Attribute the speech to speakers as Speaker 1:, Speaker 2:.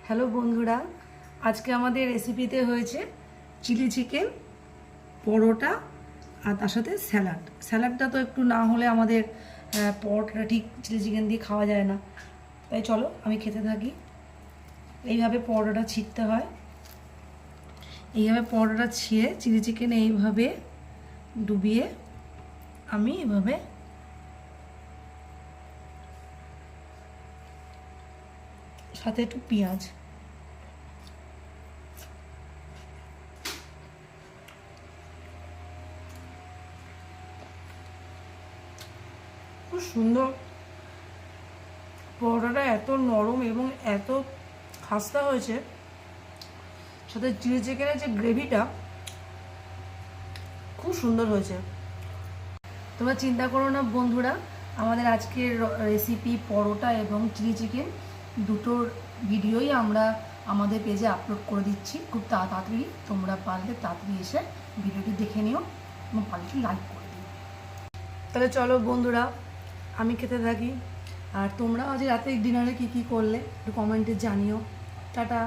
Speaker 1: Hello বন্ধুরা, আজকে আমাদের রেসিপিতে হয়েছে চিলি চিকেন, পরোটা আর তার সাথে স্যালাড। স্যালাডটা তো একটু না হলে আমাদের পরোটাটা ঠিক চিলি চিকেন দিয়ে খাওয়া যায় না। তাই চলো আমি খেতে থাকি। এইভাবে পরোটাটা ছিঁড়তে হয়, এইভাবে পরোটাটা ছিঁড়ে চিলি চিকেন এইভাবে ডুবিয়ে আমি এভাবে সাথে একটু পেঁয়াজ, খুব সুন্দর। পরোটাটা এত নরম এবং এত খাস্তা হয়েছে, সাথে চিলি চিকেনের যে গ্রেভিটা খুব সুন্দর হয়েছে। তোমরা চিন্তা করো না বন্ধুরা, আমাদের আজকের রেসিপি পরোটা এবং চিলি চিকেন দুটোর ভিডিওই আমরা আমাদের পেজে আপলোড করে দিচ্ছি খুব তাড়াতাড়ি। তোমরা পারলে তাড়াতাড়ি এসে ভিডিওটি দেখে নিও এবং পারলে লাইক করে দিও। তাহলে চলো বন্ধুরা, আমি খেতে থাকি। আর তোমরা আজ রাতে ডিনারে কী কী করলে একটু কমেন্টে জানিও। টাটা।